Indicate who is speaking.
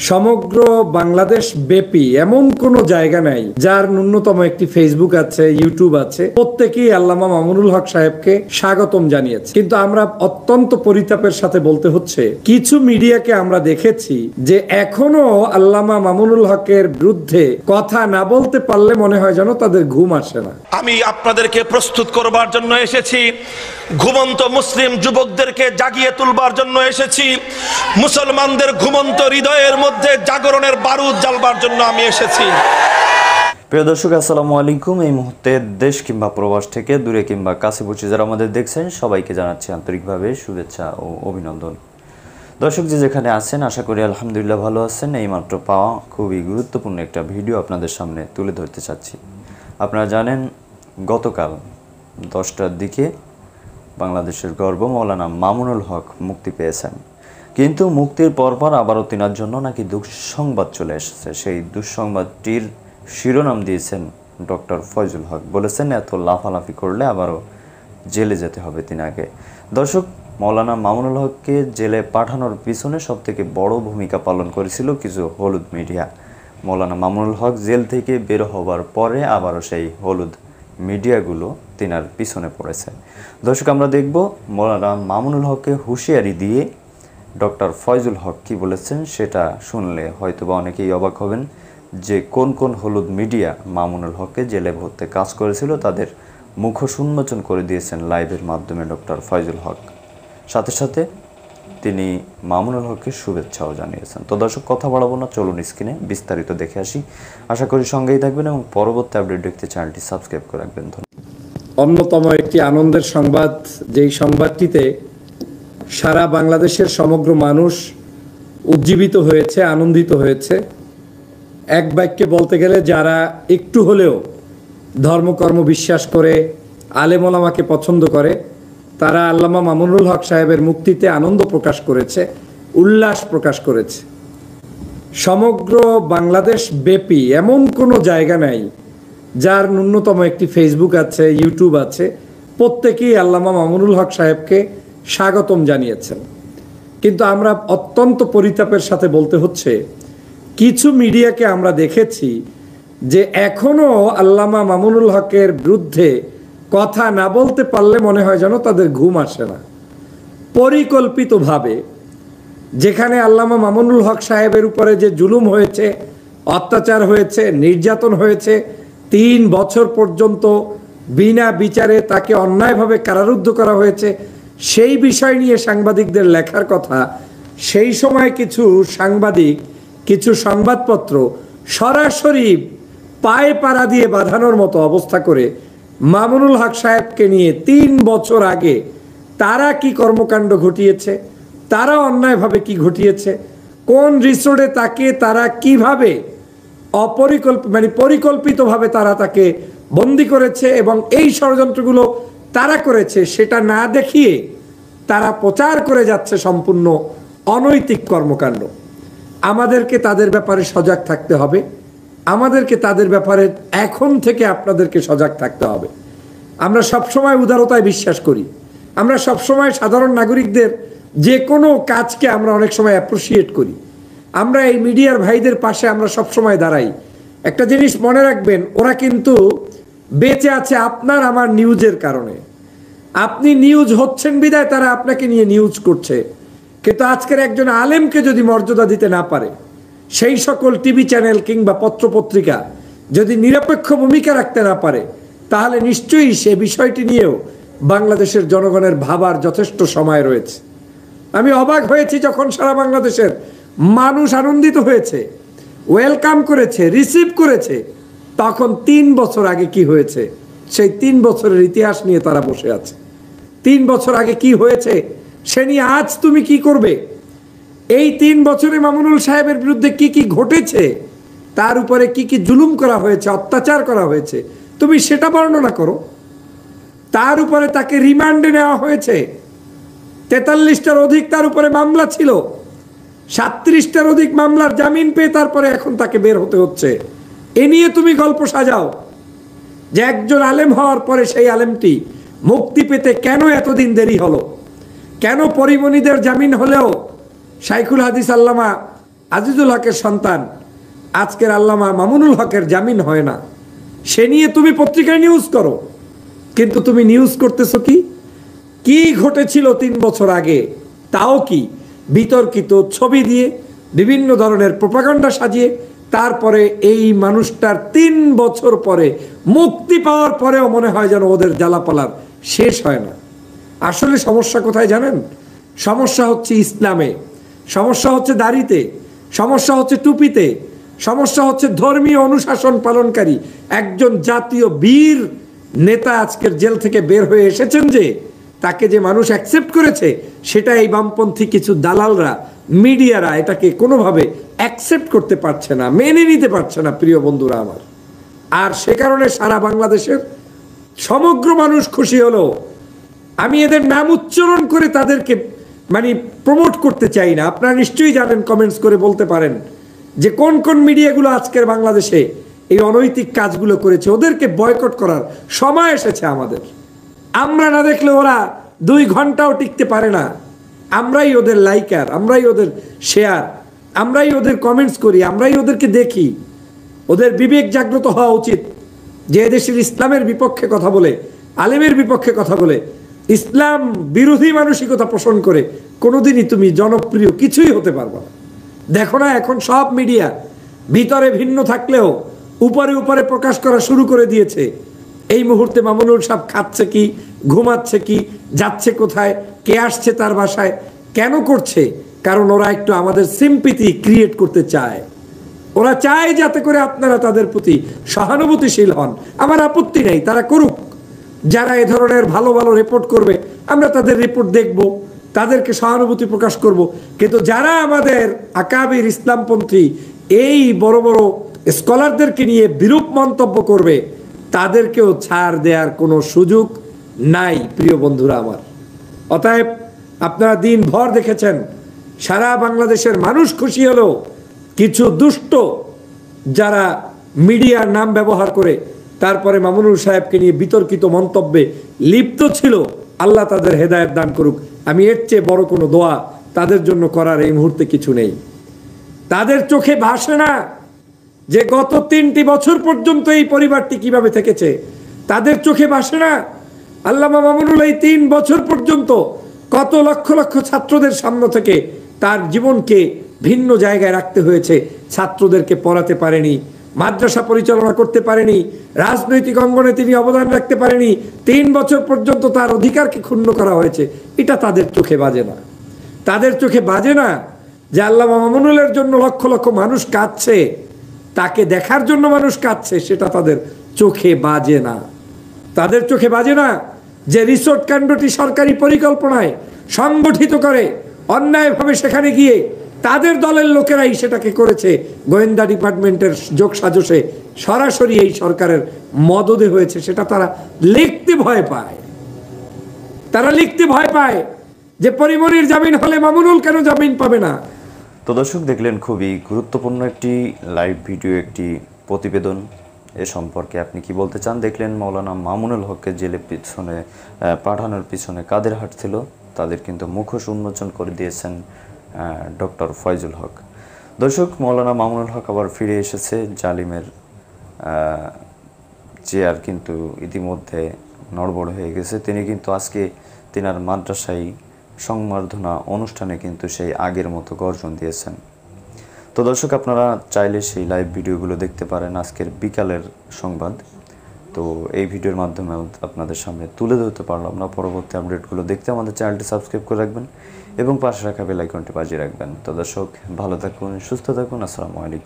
Speaker 1: সমগ্র বাংলাদেশ ব্যাপী এমন কোনো জায়গা নাই যার ন্যূনতম একটি ফেসবুক আছে, ইউটিউব আছে। প্রত্যেকেই আল্লামা মামুনুল হক সাহেবকে স্বাগতম জানিয়েছে। কিন্তু আমরা অত্যন্ত পরিতাপের সাথে বলতে হচ্ছে, কিছু মিডিয়াকে আমরা দেখেছি যে এখনো আল্লামা মামুনুল হকের বিরুদ্ধে কথা না বলতে পারলে মনে হয় যেন তাদের ঘুম আসে না।
Speaker 2: আমি আপনাদেরকে প্রস্তুত করবার জন্য এসেছি, ঘুমন্ত মুসলিম যুবকদেরকে জাগিয়ে তুলবার জন্য এসেছি, মুসলমানদের ঘুমন্ত হৃদয়ের মধ্যে জাগরণের বারুদ জ্বালবার জন্য আমি এসেছি।
Speaker 3: প্রিয় দর্শক, আসসালামু আলাইকুম। এই মুহূর্তে দেশ কিংবা প্রবাস থেকে দূরে কিংবা কাছে বসে যারা আমাদের দেখছেন সবাইকে জানাচ্ছি আন্তরিকভাবে শুভেচ্ছা ও অভিনন্দন। দর্শক যে যেখানে আছেন আশা করি আলহামদুলিল্লাহ ভালো আছেন। এইমাত্র পাওয়া খুবই গুরুত্বপূর্ণ একটা ভিডিও আপনাদের সামনে তুলে ধরতে চাচ্ছি। আপনারা জানেন গতকাল 10টার দিকে বাংলাদেশের গর্ব মৌলানা মামুনুল হক মুক্তি পেয়েছেন, কিন্তু মুক্তির পরপর আবারও তিনার জন্য নাকি দুঃসংবাদ চলে এসেছে। সেই দুঃসংবাদটির শিরোনাম দিয়েছেন ডক্টর ফয়জুল হক, বলেছেন এত লাফালাফি করলে আবারও জেলে যেতে হবে তিনাকে। দর্শক, মৌলানা মামুনুল হককে জেলে পাঠানোর পিছনে সবথেকে বড় ভূমিকা পালন করেছিল কিছু হলুদ মিডিয়া। মৌলানা মামুনুল হক জেল থেকে বের হবার পরে আবারও সেই হলুদ মিডিয়াগুলো তিনার পিছনে পড়েছে। দর্শক, আমরা দেখব মৌলানা মামুনুল হককে হুঁশিয়ারি দিয়ে ডক্টর ফয়জুল হক কী বলেছেন। সেটা শুনলে হয়তোবা অনেকেই অবাক হবেন যে কোন কোন হলুদ মিডিয়া মামুনুল হককে জেলে ভরতে কাজ করেছিল তাদের মুখোশ উন্মোচন করে দিয়েছেন লাইভের মাধ্যমে ডক্টর ফয়জুল হক। সাথে সাথে তিনি মামুনুল হককে শুভেচ্ছাও জানিয়েছেন। তো দর্শক, কথা বাড়াবো না, চলুন স্ক্রিনে বিস্তারিত দেখে আসি। আশা করি সঙ্গেই থাকবেন এবং পরবর্তী আপডেট দেখতে চ্যানেলটি সাবস্ক্রাইব করে রাখবেন।
Speaker 1: অন্যতম একটি আনন্দের সংবাদ, যেই সংবাদটিতে সারা বাংলাদেশের সমগ্র মানুষ উজ্জীবিত হয়েছে, আনন্দিত হয়েছে। এক বাক্যে বলতে গেলে যারা একটু হলেও ধর্মকর্ম বিশ্বাস করে, আলেম ওলামাকে পছন্দ করে, তারা আল্লামা মামুনুল হক সাহেবের মুক্তিতে আনন্দ প্রকাশ করেছে, উল্লাস প্রকাশ করেছে। সমগ্র বাংলাদেশ ব্যাপী এমন কোনো জায়গা নাই যার ন্যূনতম একটি ফেসবুক আছে, ইউটিউব আছে। প্রত্যেকেই আল্লামা মামুনুল হক সাহেবকে স্বাগতম জানিয়েছেন। কিন্তু আমরা অত্যন্ত পরিতাপের সাথে বলতে হচ্ছে, কিছু মিডিয়াকে আমরা দেখেছি যে এখনো আল্লামা মামুনুল হকের বিরুদ্ধে কথা না বলতে পারলে মনে হয় যেন তাদের ঘুম আসে না। পরিকল্পিতভাবে যেখানে আল্লামা মামুনুল হক সাহেবের উপরে যে জুলুম হয়েছে, অত্যাচার হয়েছে, নির্যাতন হয়েছে, 3 বছর পর্যন্ত বিনা বিচারে তাকে অন্যায়ভাবে কারারুদ্ধ করা হয়েছে, সেই বিষয় নিয়ে সাংবাদিকদের লেখার কথা। সেই সময় কিছু সাংবাদিক, কিছু সংবাদপত্র সরাসরি পায়ে পাড়া দিয়ে বাঁধানোর মতো অবস্থা করে মামুনুল হক সাহেবকে নিয়ে 3 বছর আগে তারা কি কর্মকাণ্ড ঘটিয়েছে, তারা অন্যায়ভাবে কি ঘটিয়েছে, কোন রিসোর্টে তাকে তারা কিভাবে পরিকল্পিতভাবে তারা তাকে বন্দি করেছে এবং এই ষড়যন্ত্রগুলো তারা করেছে, সেটা না দেখিয়ে তারা প্রচার করে যাচ্ছে সম্পূর্ণ অনৈতিক কর্মকাণ্ড। আমাদেরকে তাদের ব্যাপারে সজাগ থাকতে হবে। আমাদেরকে তাদের ব্যাপারে এখন থেকে আপনাদেরকে সজাগ থাকতে হবে। আমরা সবসময় উদারতায় বিশ্বাস করি। আমরা সবসময় সাধারণ নাগরিকদের যে কোনো কাজকে আমরা অনেক সময় অ্যাপ্রিসিয়েট করি। আমরা এই মিডিয়ার ভাইদের পাশে আমরা সবসময় দাঁড়াই। একটা জিনিস মনে রাখবেন, ওরা কিন্তু বেঁচে আছে আপনার আমার নিউজের কারণে। আপনি নিউজ হচ্ছেন বিদায় তারা আপনাকে নিয়ে নিউজ করছে। কিন্তু আজকের একজন আলেমকে যদি মর্যাদা দিতে না পারে, সেই সকল টিভি চ্যানেল কিংবা পত্রপত্রিকা যদি নিরপেক্ষ ভূমিকা রাখতে না পারে, তাহলে নিশ্চয়ই সে বিষয়টি নিয়েও বাংলাদেশের জনগণের ভাবার যথেষ্ট সময় রয়েছে। আমি অবাক হয়েছি যখন সারা বাংলাদেশের মানুষ আনন্দিত হয়েছে, ওয়েলকাম করেছে, রিসিভ করেছে, তখন 3 বছর আগে কি হয়েছে সেই 3 বছরের ইতিহাস নিয়ে তারা বসে আছে। 3 বছর আগে কি হয়েছে সে নিয়ে আজ তুমি কি করবে? এই 3 বছরে মামুনুল সাহেবের বিরুদ্ধে কি কি ঘটেছে, তার উপরে কি কি জুলুম করা হয়েছে, অত্যাচার করা হয়েছে, তুমি সেটা বর্ণনা করো। তার উপরে তাকে রিমান্ডে নেওয়া হয়েছে, 43টার অধিক তার উপরে মামলা ছিল, 37টার অধিক মামলার জামিন পেয়ে তারপরে এখন তাকে বের হতে হচ্ছে। এ নিয়ে তুমি গল্প সাজাও যে একজন আলেম হওয়ার পরে সেই আলেমটি মুক্তি পেতে কেন এতদিন দেরি হলো, কেন পরিমণিদের জামিন হলেও শাইখুল হাদিস আল্লামা আজিজুল হকের সন্তান আজকের আল্লামা মামুনুল হকের জামিন হয় না, সে নিয়ে তুমি পত্রিকায় নিউজ করো, কিন্তু তুমি নিউজ করতেছো কি কি ঘটেছিল 3 বছর আগে, তাও কি বিতর্কিত ছবি দিয়ে বিভিন্ন ধরনের প্রোপাগান্ডা সাজিয়ে। তারপরে এই মানুষটার 3 বছর পরে মুক্তি পাওয়ার পরেও মনে হয় যেন ওদের জ্বালাপালার শেষ হয় না। আসলে সমস্যা কোথায় জানেন? সমস্যা হচ্ছে ইসলামে, সমস্যা হচ্ছে দাড়িতে, সমস্যা হচ্ছে টুপিতে, সমস্যা হচ্ছে ধর্মীয় অনুশাসন পালনকারী একজন জাতীয় বীর নেতা আজকের জেল থেকে বের হয়ে এসেছেন, যে তাকে যে মানুষ অ্যাকসেপ্ট করেছে, সেটা এই বামপন্থী কিছু দালালরা, মিডিয়ারা এটাকে কোনোভাবে অ্যাকসেপ্ট করতে পারছে না, মেনে নিতে পারছে না প্রিয় বন্ধুরা আমার। আর সে কারণে সারা বাংলাদেশের সমগ্র মানুষ খুশি হলো। আমি এদের নাম উচ্চারণ করে তাদেরকে প্রমোট করতে চাই না। আপনারা নিশ্চয়ই জানেন, কমেন্টস করে বলতে পারেন যে কোন কোন মিডিয়াগুলো আজকের বাংলাদেশে এই অনৈতিক কাজগুলো করেছে। ওদেরকে বয়কট করার সময় এসেছে আমাদের। আমরা না দেখলে ওরা 2 ঘন্টাও টিকতে পারে না। আমরাই ওদের লাইকার, আমরাই ওদের শেয়ার, আমরাই ওদের কমেন্টস করি, আমরাই ওদেরকে দেখি। ওদের বিবেক জাগ্রত হওয়া উচিত যে দেশের ইসলামের বিপক্ষে কথা বলে, আলেমের বিপক্ষে কথা বলে, ইসলাম বিরোধী মানসিকতা পোষণ করে কোনোদিনই তুমি জনপ্রিয় কিছুই হতে পারবে না। দেখো না, এখন সব মিডিয়া ভিতরে ভিন্ন থাকলেও উপরে উপরে প্রকাশ করা শুরু করে দিয়েছে। এই মুহূর্তে মামুনুল সাহেব খাচ্ছে কি, ঘুমাচ্ছে কি, যাচ্ছে কোথায়, কে আসছে তার বাসায়, কেন করছে? কারণ ওরা একটু আমাদের সিম্পিতি ক্রিয়েট করতে চায়। ওরা চায় যাতে করে আপনারা তাদের প্রতি সহানুভূতিশীল হন। আমার আপত্তি নাই, তারা করুক। যারা এ ধরনের ভালো ভালো রিপোর্ট করবে আমরা তাদের রিপোর্ট দেখব, তাদেরকে সহানুভূতি প্রকাশ করব। কিন্তু যারা আমাদের আকাবির ইসলামপন্থী এই বড় বড় স্কলারদেরকে নিয়ে বিরূপ মন্তব্য করবে, তাদেরকেও ছাড় দেওয়ার কোনো সুযোগ নাই প্রিয় বন্ধুরা আমার। অতএব আপনারা দিনভর দেখেছেন সারা বাংলাদেশের মানুষ খুশি হলো। কিছু দুষ্ট যারা মিডিয়ার নাম ব্যবহার করে তারপরে মামুনুল সাহেবকে নিয়ে বিতর্কিত মন্তব্যে লিপ্ত ছিল, আল্লাহ তাদের হেদায়েত দান করুক। আমি এর চেয়ে বড় কোনো দোয়া তাদের জন্য করার এই মুহূর্তে কিছু নেই। তাদের চোখে ভাসে না যে গত 3টি বছর পর্যন্ত এই পরিবারটি কিভাবে থেকেছে। তাদের চোখে ভাসে না আল্লামা মামুনুল এই 3 বছর পর্যন্ত কত লক্ষ লক্ষ ছাত্রদের সামনে থেকে তার জীবনকে ভিন্ন জায়গায় রাখতে হয়েছে। ছাত্রদেরকে পড়াতে পারেনি, মাদ্রাসা পরিচালনা করতে পারেনি, রাজনৈতিক অঙ্গনে তিনি অবদান রাখতে পারেনি। 3 বছর পর্যন্ত তার অধিকারকে ক্ষুণ্ণ করা হয়েছে। এটা তাদের চোখে বাজে না। তাদের চোখে বাজে না যে আল্লামা মামুনুলের জন্য লক্ষ লক্ষ মানুষ কাঁদছে, তাকে দেখার জন্য মানুষ কাঁদছে, সেটা তাদের চোখে বাজে না। তাদের চোখে বাজে না যে রিসোর্ট কাণ্ডটি সরকারি পরিকল্পনায় সংগঠিত করে অন্যায়ভাবে সেখানে গিয়ে তাদের দলের লোকেরাই সেটাকে করেছে, গোয়েন্দা ডিপার্টমেন্টের যোগসাজশে সরাসরি এই সরকারের মদদে হয়েছে। সেটা তারা লিখতে ভয় পায়। তারা লিখতে ভয় পায় যে পরিমনির জামিন হলে মামুনুল কেন জামিন পাবে না।
Speaker 3: তো দর্শক দেখলেন খুবই গুরুত্বপূর্ণ একটি লাইভ ভিডিও, একটি প্রতিবেদন। এ সম্পর্কে আপনি কি বলতে চান? দেখলেন মাওলানা মামুনুল হককে জেলে পিছনে পাঠানোর পিছনে কাদের হাত ছিল, তাদের কিন্তু মুখোশ উন্মোচন করে দিয়েছেন ডক্টর ফয়জুল হক। দর্শক, মাওলানা মামুনুল হক আবার ফিরে এসেছে। জালিমের চেয়ার কিন্তু ইতিমধ্যে নড়বড় হয়ে গেছে। তিনি কিন্তু আজকে তিনার মাদ্রাসায় সংবর্ধনা অনুষ্ঠানে কিন্তু সেই আগের মতো গর্জন দিয়েছেন। তো দর্শক, আপনারা চাইলে সেই লাইভ ভিডিওগুলো দেখতে পারেন, আজকের বিকালের সংবাদ। তো এই ভিডিওর মাধ্যমে আপনাদের সামনে তুলে ধরতে পারলাম না। পরবর্তী আপডেটগুলো দেখতে আমাদের চ্যানেলটি সাবস্ক্রাইব করে রাখবেন এবং পাশে রাখা বেল আইকনটি বাজিয়ে রাখবেন। তো দর্শক, ভালো থাকুন, সুস্থ থাকুন। আসসালামু আলাইকুম।